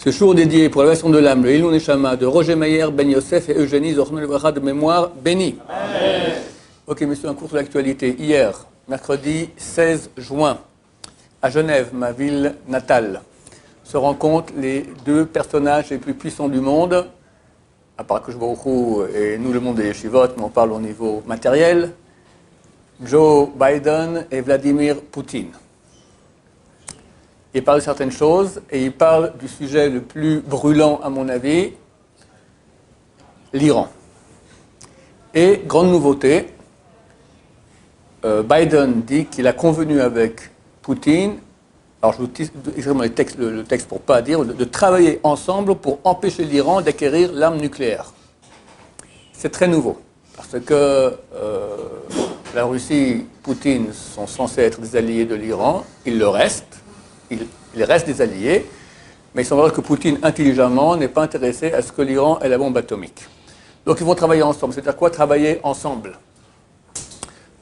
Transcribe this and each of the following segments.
Ce jour dédié pour la version de l'âme, le Hilou Neshama de Roger Mayer, Ben Yosef et Eugénie Zorno de mémoire béni. Amen. Ok, messieurs, un cours de l'actualité. Hier, mercredi 16 juin, à Genève, ma ville natale, se rencontrent les deux personnages les plus puissants du monde, à part que je vois et nous, le monde des yeshivot, mais on parle au niveau matériel, Joe Biden et Vladimir Poutine. Il parle de certaines choses et il parle du sujet le plus brûlant, à mon avis, l'Iran. Et, grande nouveauté, Biden dit qu'il a convenu avec Poutine, alors je vous dis le texte pour ne pas dire, de travailler ensemble pour empêcher l'Iran d'acquérir l'arme nucléaire. C'est très nouveau, parce que la Russie, Poutine sont censés être des alliés de l'Iran, ils le restent. Il reste des alliés, mais il semblerait que Poutine, intelligemment, n'est pas intéressé à ce que l'Iran ait la bombe atomique. Donc ils vont travailler ensemble. C'est-à-dire quoi, travailler ensemble?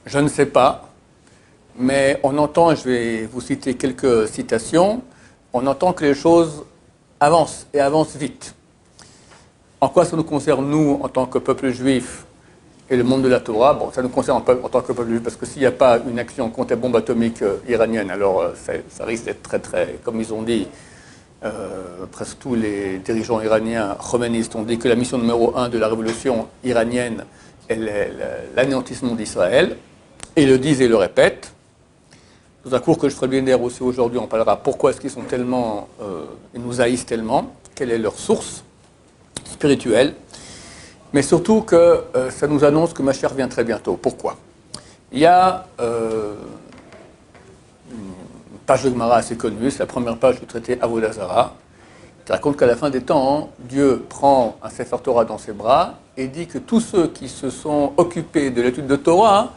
Je ne sais pas, mais on entend, je vais vous citer quelques citations, on entend que les choses avancent, et avancent vite. En quoi ça nous concerne, nous, en tant que peuple juif, et le monde de la Torah? Bon, ça nous concerne en tant que peuple juif, parce que s'il n'y a pas une action contre la bombe atomique iranienne, alors ça risque d'être très, très, comme ils ont dit, presque tous les dirigeants iraniens, khoménistes, ont dit que la mission numéro 1 de la révolution iranienne est l'anéantissement d'Israël, et le disent et le répètent. Dans un cours que je ferai bien d'ailleurs aussi aujourd'hui, on parlera pourquoi est-ce qu'ils sont tellement, ils nous haïssent tellement, quelle est leur source spirituelle. Mais surtout que ça nous annonce que Mashiach vient très bientôt. Pourquoi? Il y a une page de Gemara assez connue, c'est la première page du traité Avodah Zarah, qui raconte qu'à la fin des temps, Dieu prend un Sefer Torah dans ses bras et dit que tous ceux qui se sont occupés de l'étude de Torah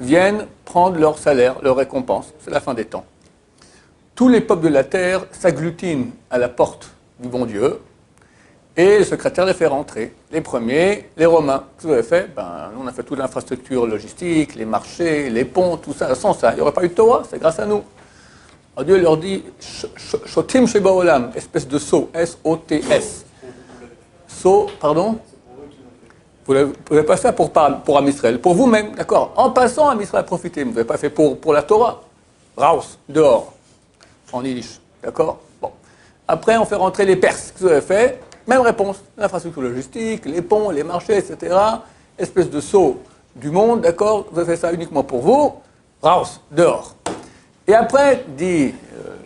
viennent prendre leur salaire, leur récompense. C'est la fin des temps. Tous les peuples de la terre s'agglutinent à la porte du bon Dieu, et le secrétaire les fait rentrer. Les premiers, les Romains. Qu'est-ce que vous avez fait? Nous, on a fait toute l'infrastructure logistique, les marchés, les ponts, tout ça. Sans ça, il n'y aurait pas eu de Torah, c'est grâce à nous. Alors Dieu leur dit, Shotim Sheba Olam, espèce de sot, S-O-T-S. Sot, pardon? Vous n'avez pas fait pour Am Israël, pour vous-même, d'accord? En passant, Am Israël, profitez. Vous n'avez pas fait pour la Torah. Raus, dehors, en yiddish, d'accord? Bon. Après, on fait rentrer les Perses. Qu'est-ce que vous avez fait? Même réponse, l'infrastructure logistique, les ponts, les marchés, etc. Espèce de sot du monde, d'accord? Vous avez fait ça uniquement pour vous. Raus, dehors. Et après, dit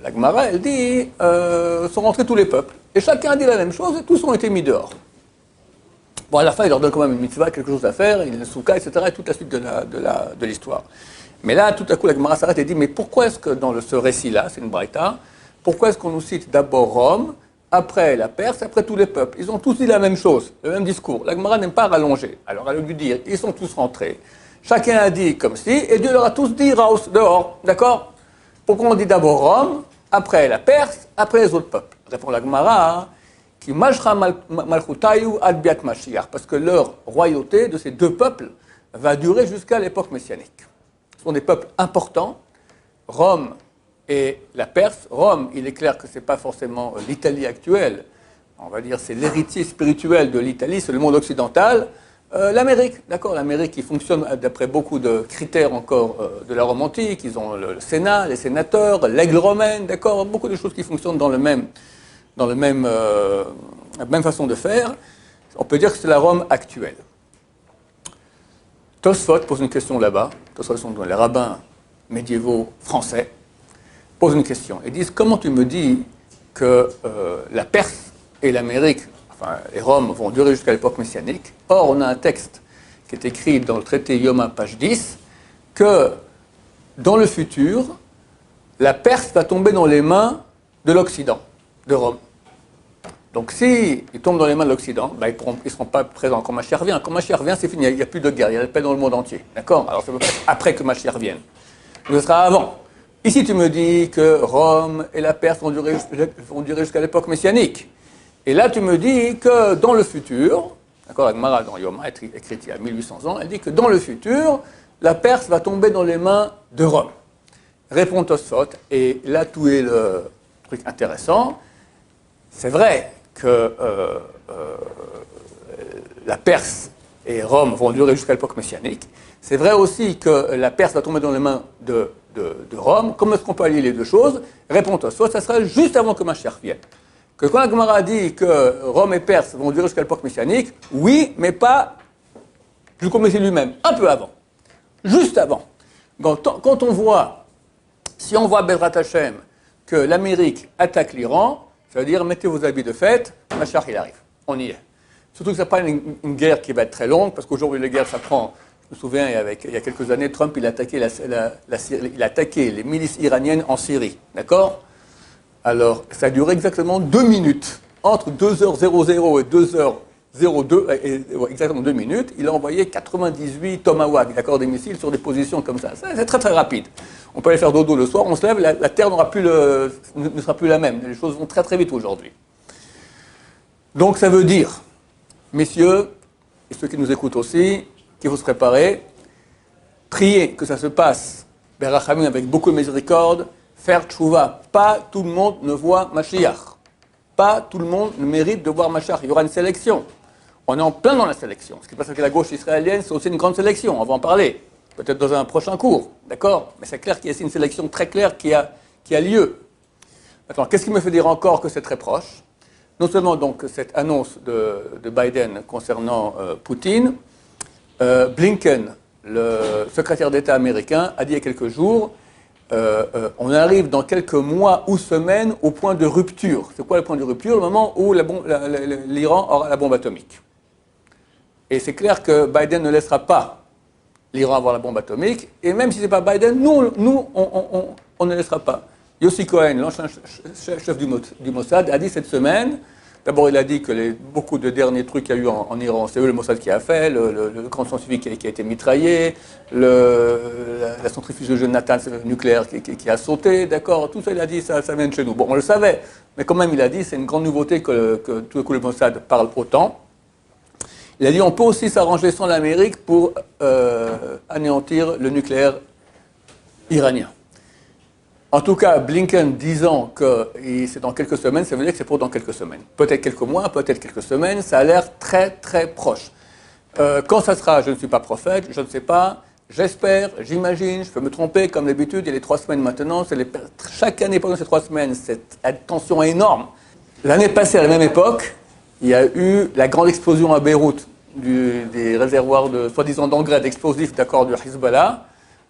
la Gemara, elle dit, sont rentrés tous les peuples. Et chacun a dit la même chose et tous ont été mis dehors. Bon, à la fin, il leur donne quand même une mitzvah, quelque chose à faire, il y a une souka, etc. et toute la suite de l'histoire. Mais là, tout à coup, la Gemara s'arrête et dit, mais pourquoi est-ce que dans ce récit-là, c'est une braïta, pourquoi est-ce qu'on nous cite d'abord Rome, après la Perse, après tous les peuples? Ils ont tous dit la même chose, le même discours. La Gemara n'aime pas rallonger. Alors elle a dû dire, ils sont tous rentrés. Chacun a dit comme si, et Dieu leur a tous dit Raus, dehors, d'accord? Pourquoi on dit d'abord Rome, après la Perse, après les autres peuples? Répond la Gemara, qui mashra malchutayu ad biat Mashiach, parce que leur royauté de ces deux peuples va durer jusqu'à l'époque messianique. Ce sont des peuples importants. Rome et la Perse, Rome, il est clair que ce n'est pas forcément l'Italie actuelle. On va dire c'est l'héritier spirituel de l'Italie, c'est le monde occidental. L'Amérique, d'accord, l'Amérique qui fonctionne d'après beaucoup de critères encore de la Rome antique. Ils ont le Sénat, les sénateurs, l'aigle romaine, d'accord, beaucoup de choses qui fonctionnent dans la même façon de faire. On peut dire que c'est la Rome actuelle. Tosfot pose une question là-bas. Tosfot sont les rabbins médiévaux français. Posent une question. Ils disent, comment tu me dis que la Perse et l'Amérique, enfin, et Rome vont durer jusqu'à l'époque messianique? Or, on a un texte qui est écrit dans le traité Yoma, page 10, que dans le futur, la Perse va tomber dans les mains de l'Occident, de Rome. Donc, s'ils tombent dans les mains de l'Occident, ils ne seront pas présents quand Mashiach revient. Quand Mashiach revient, c'est fini, il n'y a plus de guerre, il y a la paix dans le monde entier. D'accord? Alors, ça peut être après que Mashiach revienne. Donc, ce sera avant. Ici, tu me dis que Rome et la Perse vont durer jusqu'à l'époque messianique. Et là, tu me dis que dans le futur, d'accord, la Gemara dans Yoma, écrite il y a 1800 ans, elle dit que dans le futur, la Perse va tomber dans les mains de Rome. Répond Tosfot, et là, tout est le truc intéressant. c'est vrai que la Perse et Rome vont durer jusqu'à l'époque messianique. C'est vrai aussi que la Perse va tomber dans les mains de Rome. Comment est-ce qu'on peut allier les deux choses? Répond Tosfot, ça sera juste avant que Mashiach vienne. Que quand la Gemara dit que Rome et Perse vont durer jusqu'à l'époque messianique, oui, mais pas jusqu'au Messie lui-même, un peu avant, juste avant. Quand on voit, si on voit Bezrat Hashem, que l'Amérique attaque l'Iran, ça veut dire mettez vos habits de fête, Mashiach il arrive, on y est. Surtout que ça pas une guerre qui va être très longue, parce qu'aujourd'hui les guerres ça prend. Je me souviens, il y a quelques années, Trump il a attaqué les milices iraniennes en Syrie, d'accord? Alors, ça a duré exactement 2 minutes. Entre 2h00 et 2h02, exactement 2 minutes, il a envoyé 98 Tomahawk, d'accord, des missiles sur des positions comme ça. C'est très très rapide. On peut aller faire dodo le soir, on se lève, la Terre ne sera plus la même. Les choses vont très très vite aujourd'hui. Donc ça veut dire, messieurs, et ceux qui nous écoutent aussi, qu'il faut se préparer, prier que ça se passe, Berachamim avec beaucoup de miséricorde, faire tchouva. Pas tout le monde ne voit Mashiach. Pas tout le monde ne mérite de voir Mashiach. Il y aura une sélection. On est en plein dans la sélection. Ce qui passe avec la gauche israélienne, c'est aussi une grande sélection. On va en parler. Peut-être dans un prochain cours. D'accord? Mais c'est clair qu'il y a ici une sélection très claire qui a lieu. Maintenant, qu'est-ce qui me fait dire encore que c'est très proche? Non seulement donc cette annonce de Biden concernant Poutine, Blinken, le secrétaire d'État américain, a dit il y a quelques jours, on arrive dans quelques mois ou semaines au point de rupture. C'est quoi le point de rupture? Le moment où l'Iran aura la bombe atomique. Et c'est clair que Biden ne laissera pas l'Iran avoir la bombe atomique, et même si ce n'est pas Biden, nous on ne laissera pas. Yossi Cohen, l'ancien chef du Mossad, a dit cette semaine, d'abord il a dit que beaucoup de derniers trucs qu'il y a eu en Iran, c'est eux le Mossad qui a fait, le grand scientifique qui a été mitraillé, la centrifuge de Natanz nucléaire qui a sauté, d'accord, tout ça il a dit, ça vient de chez nous. Bon, on le savait, mais quand même il a dit, c'est une grande nouveauté que tout le coup le Mossad parle autant. Il a dit, on peut aussi s'arranger sans l'Amérique pour anéantir le nucléaire iranien. En tout cas, Blinken disant que c'est dans quelques semaines, ça veut dire que c'est pour dans quelques semaines. Peut-être quelques mois, peut-être quelques semaines, ça a l'air très très proche. Quand ça sera, je ne suis pas prophète, je ne sais pas, j'espère, j'imagine, je peux me tromper, comme d'habitude, il y a les 3 semaines maintenant, chaque année pendant ces 3 semaines, cette tension énorme. L'année passée, à la même époque, il y a eu la grande explosion à Beyrouth des réservoirs de soi-disant d'engrais, d'explosifs, d'accord, du Hezbollah.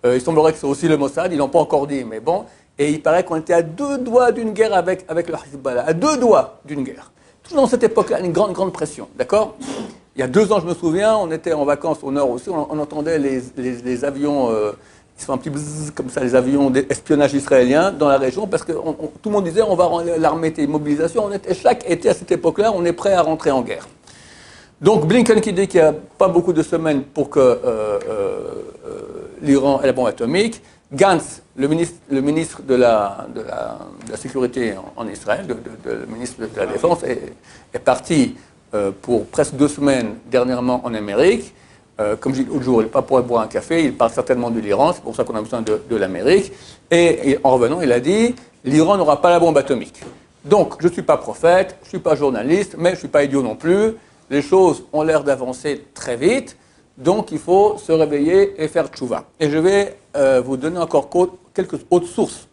Il semblerait que c'est aussi le Mossad, ils n'ont pas encore dit, mais bon. Et il paraît qu'on était à 2 doigts d'une guerre avec le Hezbollah, à 2 doigts d'une guerre. Tout dans cette époque-là, une grande pression, d'accord? Il y a 2 ans, je me souviens, on était en vacances au nord aussi, on entendait les avions, ils font un petit bzzz comme ça, les avions d'espionnage israéliens dans la région, parce que tout le monde disait, l'armée était mobilisation, chaque été à cette époque-là, on est prêt à rentrer en guerre. Donc Blinken qui dit qu'il n'y a pas beaucoup de semaines pour que l'Iran ait la bombe atomique. Gantz, le ministre de la sécurité en Israël, le ministre de la Défense, est parti pour presque 2 semaines dernièrement en Amérique. Comme je dis l'autre jour, il n'est pas pour boire un café, il parle certainement de l'Iran, c'est pour ça qu'on a besoin de l'Amérique. Et en revenant, il a dit, l'Iran n'aura pas la bombe atomique. Donc, je ne suis pas prophète, je ne suis pas journaliste, mais je ne suis pas idiot non plus. Les choses ont l'air d'avancer très vite, donc il faut se réveiller et faire tchouva. Et je vais vous donner encore quelques autres sources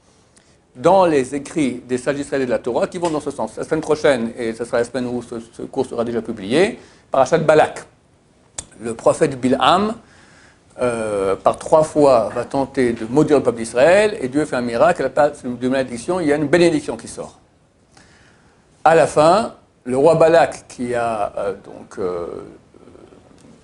dans les écrits des sages israéliens de la Torah qui vont dans ce sens. La semaine prochaine, et ce sera la semaine où ce cours sera déjà publié, Parashat Balak. Le prophète Bilham, par 3 fois, va tenter de maudire le peuple d'Israël, et Dieu fait un miracle, à la place de malédiction, il y a une bénédiction qui sort. À la fin, le roi Balak, qui a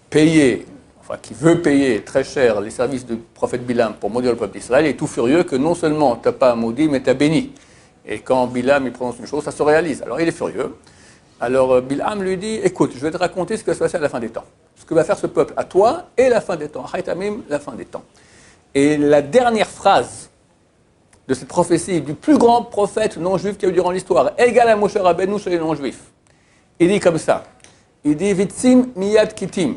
payé, enfin qui veut payer très cher les services du prophète Bilham pour maudire le peuple d'Israël, est tout furieux que non seulement tu n'as pas maudit, mais tu as béni. Et quand Bilham il prononce une chose, ça se réalise. Alors il est furieux. Alors Bilham lui dit, écoute, je vais te raconter ce qui va se passer à la fin des temps. Ce que va faire ce peuple à toi et la fin des temps. Haïtamim, la fin des temps. Et la dernière phrase de cette prophétie du plus grand prophète non-juif qu'il y a eu durant l'histoire, égal à Moshe Rabbeinu chez les non-juifs. Il dit comme ça, il dit « Vitzim miyad kitim ».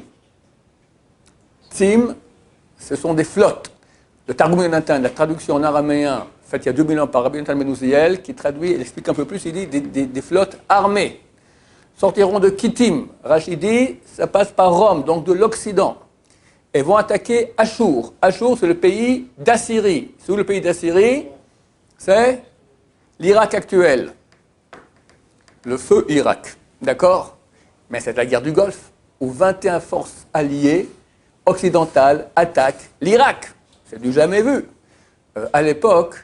Tim, ce sont des flottes. le Targum Yonatan, la traduction en araméen, faite il y a 2000 ans par Rabbi Yonatan Ben Uziel, qui traduit, il explique un peu plus, il dit des flottes armées sortiront de Kittim. Rachid dit, ça passe par Rome, donc de l'Occident, et vont attaquer Achour. Achour, c'est le pays d'Assyrie. C'est où le pays d'Assyrie? C'est l'Irak actuel. Le feu Irak. D'accord? Mais c'est la guerre du Golfe, où 21 forces alliées occidentales attaquent l'Irak. C'est du jamais vu. À l'époque,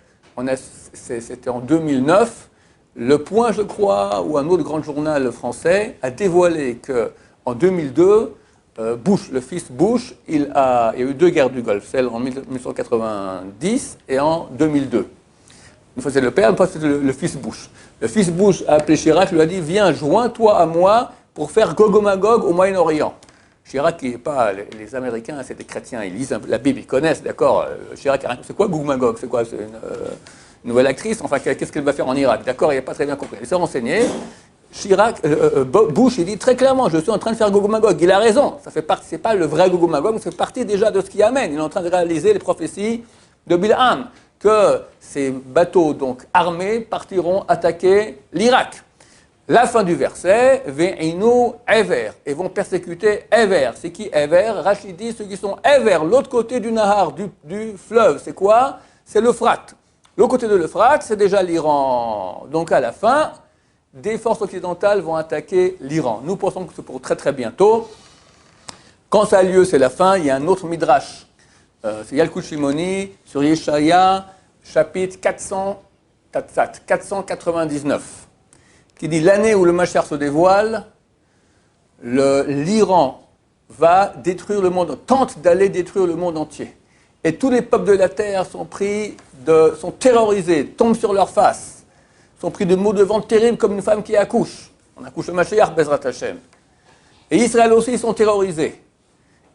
c'était en 2009, Le Point, je crois, ou un autre grand journal français, a dévoilé qu'en 2002, Bush, le fils Bush, il y a eu 2 guerres du Golfe, celle en 1990 et en 2002. Une fois c'est le père, une fois c'est le fils Bush. Le fils Bush a appelé Chirac, lui a dit « Viens, joins-toi à moi pour faire Gog et Magog au Moyen-Orient ». Chirac, qui n'est pas... Les Américains, c'est des chrétiens, ils lisent la Bible, ils connaissent, d'accord. Chirac, c'est quoi Gog et Magog? C'est quoi? C'est une nouvelle actrice? Enfin, qu'est-ce qu'elle va faire en Irak? D'accord, il n'a pas très bien compris. Il s'est renseigné. Bush, il dit très clairement, je suis en train de faire Gog et Magog. Il a raison, ça fait partie, c'est pas le vrai Gog et Magog, mais c'est partie déjà de ce qui amène. Il est en train de réaliser les prophéties de Bilham, que ces bateaux donc armés partiront attaquer l'Irak. La fin du verset, Ve'inu Ever, et vont persécuter Ever. C'est qui Ever? Rachid dit ceux qui sont Ever, l'autre côté du Nahar, du fleuve. C'est quoi? C'est l'Euphrate. L'autre côté de l'Euphrate, c'est déjà l'Iran. Donc à la fin, des forces occidentales vont attaquer l'Iran. Nous pensons que c'est pour très très bientôt. Quand ça a lieu, c'est la fin. Il y a un autre midrash. C'est Yalkut Shimoni sur Yeshaya, chapitre 499. Qui dit l'année où le Mashiach se dévoile, l'Iran va détruire le monde, tente d'aller détruire le monde entier. Et tous les peuples de la terre sont terrorisés, tombent sur leur face, sont pris de maux de ventre terribles comme une femme qui accouche. On accouche le Mashiach, Bezrat Hashem. Et Israël aussi, ils sont terrorisés.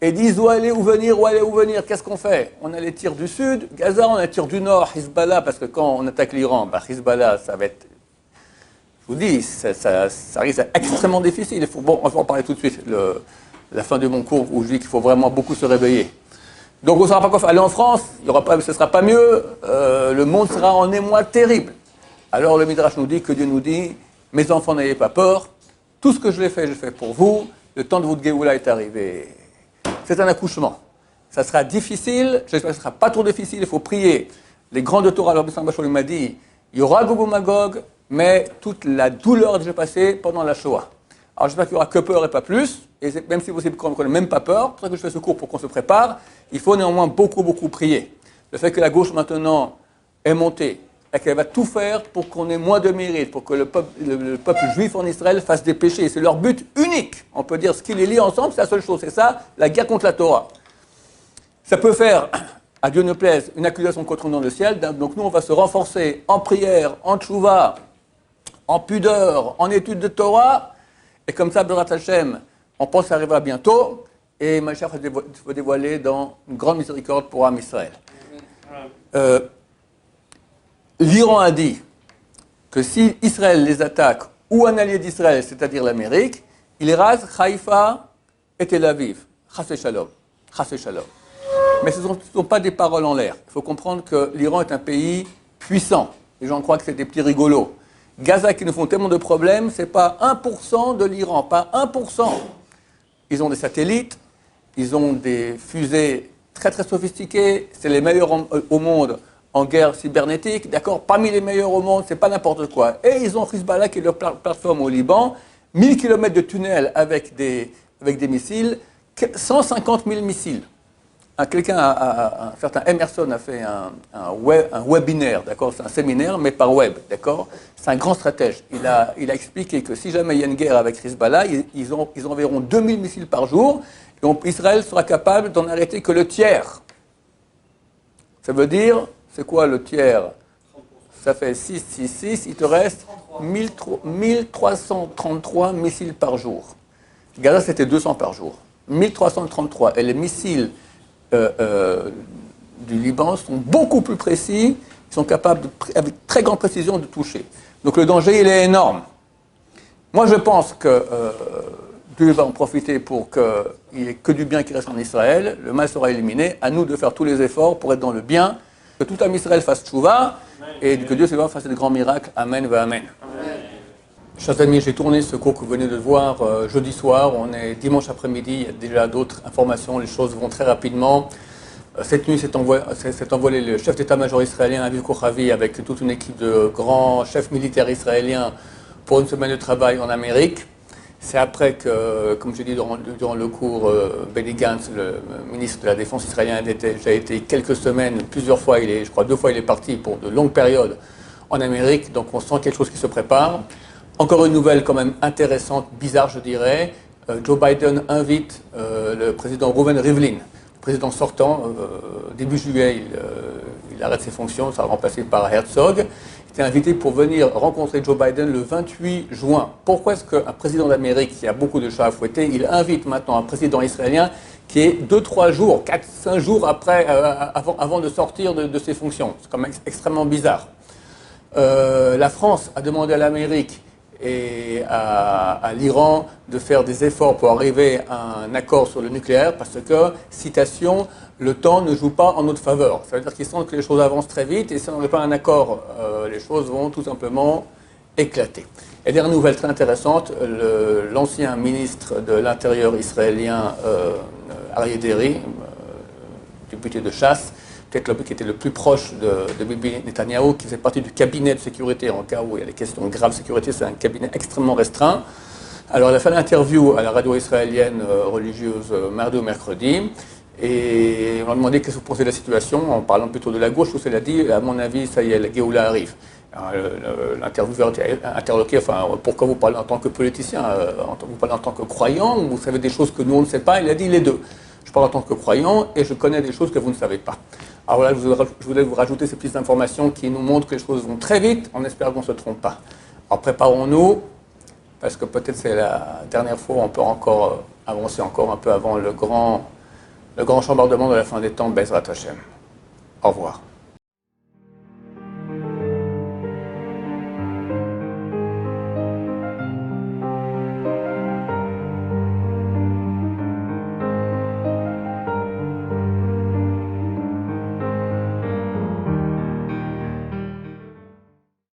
Et disent où aller, où venir, qu'est-ce qu'on fait? On a les tirs du sud, Gaza, on a les tirs du nord, Hezbollah, parce que quand on attaque l'Iran, Hezbollah, ça va être... Je vous dis, ça risque d'être extrêmement difficile. Bon, on va en parler tout de suite, la fin de mon cours où je dis qu'il faut vraiment beaucoup se réveiller. Donc on ne saura pas quoi faire. Aller en France, ce ne sera pas mieux, le monde sera en émoi terrible. Alors le Midrash nous dit, que Dieu nous dit, mes enfants, n'ayez pas peur, tout ce que je fais pour vous, le temps de votre Géoula est arrivé. C'est un accouchement. Ça sera difficile, j'espère que ce ne sera pas trop difficile, il faut prier. Les grands de Torah, Rabbi Sambachol m'a dit, il y aura Gog et Magog, mais toute la douleur est déjà passée pendant la Shoah. Alors j'espère qu'il n'y aura que peur et pas plus, et même si possible qu'on n'ait même pas peur, c'est pour ça que je fais ce cours pour qu'on se prépare, il faut néanmoins beaucoup prier. Le fait que la gauche maintenant est montée, et qu'elle va tout faire pour qu'on ait moins de mérite, pour que le peuple juif en Israël fasse des péchés, c'est leur but unique. On peut dire ce qui les lie ensemble, c'est la seule chose, c'est ça, la guerre contre la Torah. Ça peut faire, à Dieu ne plaise, une accusation contre nous dans le ciel, donc nous on va se renforcer en prière, en tchouva, en pudeur, en étude de Torah, et comme ça, Bezrat Hashem, on pense que ça arrivera bientôt, et Mashiach va dévoiler dans une grande miséricorde pour Am Israël. L'Iran a dit que si Israël les attaque, ou un allié d'Israël, c'est-à-dire l'Amérique, il rase Haïfa et Tel Aviv. Chas Shalom. Mais ce ne sont pas des paroles en l'air. Il faut comprendre que l'Iran est un pays puissant. Les gens croient que c'est des petits rigolos. Gaza, qui nous font tellement de problèmes, ce n'est pas 1% de l'Iran, pas 1%. Ils ont des satellites, ils ont des fusées très très sophistiquées, c'est les meilleurs au monde en guerre cybernétique, d'accord, parmi les meilleurs au monde, c'est pas n'importe quoi. Et ils ont Hezbollah qui est leur plateforme au Liban, 1000 km de tunnels avec des missiles, 150 000 missiles. Un certain Emerson a fait un webinaire, d'accord, c'est un séminaire, mais par web, d'accord. C'est un grand stratège. Il a expliqué que si jamais il y a une guerre avec Hezbollah, ils enverront 2000 missiles par jour, et donc Israël sera capable d'en arrêter que le tiers. Ça veut dire, c'est quoi le tiers? Ça fait 6, il te reste 1333 missiles par jour. Gaza, c'était 200 par jour. 1333. Et les missiles du Liban sont beaucoup plus précis, ils sont capables, avec très grande précision, de toucher. Donc le danger, il est énorme. Moi, je pense que Dieu va en profiter pour qu'il n'y ait que du bien qui reste en Israël, le mal sera éliminé, à nous de faire tous les efforts pour être dans le bien, que tout homme Israël fasse tchouva, et que Dieu fasse des grands miracles. Amen, va amen. Chers amis, j'ai tourné ce cours que vous venez de voir jeudi soir, on est dimanche après-midi, il y a déjà d'autres informations, les choses vont très rapidement. Cette nuit s'est envolé le chef d'état-major israélien, Aviv Kochavi, avec toute une équipe de grands chefs militaires israéliens pour une semaine de travail en Amérique. C'est après que, comme j'ai dit durant le cours, Benny Gantz, le ministre de la Défense israélien, a déjà été quelques semaines, plusieurs fois, je crois 2 fois, il est parti pour de longues périodes en Amérique, donc on sent quelque chose qui se prépare. Encore une nouvelle quand même intéressante, bizarre je dirais, Joe Biden invite le président Reuven Rivlin, le président sortant, début juillet, il arrête ses fonctions, sera remplacé par Herzog. Il était invité pour venir rencontrer Joe Biden le 28 juin. Pourquoi est-ce qu'un président d'Amérique qui a beaucoup de chats à fouetter, il invite maintenant un président israélien qui est 2-3 jours, 4-5 jours après, avant de sortir de ses fonctions? C'est quand même extrêmement bizarre. La France a demandé à l'Amérique et à l'Iran de faire des efforts pour arriver à un accord sur le nucléaire parce que, citation, le temps ne joue pas en notre faveur. Ça veut dire qu'ils sentent que les choses avancent très vite et si on n'a pas un accord, les choses vont tout simplement éclater. Et dernière nouvelle très intéressante, l'ancien ministre de l'Intérieur israélien, Aryeh Deri, député de chasse, peut-être l'homme qui était le plus proche de Bibi Netanyahou, qui faisait partie du cabinet de sécurité en cas où il y a des questions de grave sécurité, c'est un cabinet extrêmement restreint. Alors, il a fait l'interview à la radio israélienne religieuse mardi ou mercredi, et on lui a demandé qu'est-ce que vous pensez de la situation, en parlant plutôt de la gauche, où elle a dit, à mon avis, ça y est, la Géoula arrive. L'intervieweur a interloqué, enfin, pourquoi vous parlez en tant que politicien, vous parlez en tant que croyant, ou vous savez des choses que nous on ne sait pas? Il a dit les deux. Je parle en tant que croyant et je connais des choses que vous ne savez pas. Alors voilà, je voulais vous rajouter ces petites informations qui nous montrent que les choses vont très vite, en espérant qu'on ne se trompe pas. Alors préparons-nous, parce que peut-être c'est la dernière fois où on peut encore avancer encore un peu avant le grand chambardement de la fin des temps, Bezrat Hashem. Au revoir.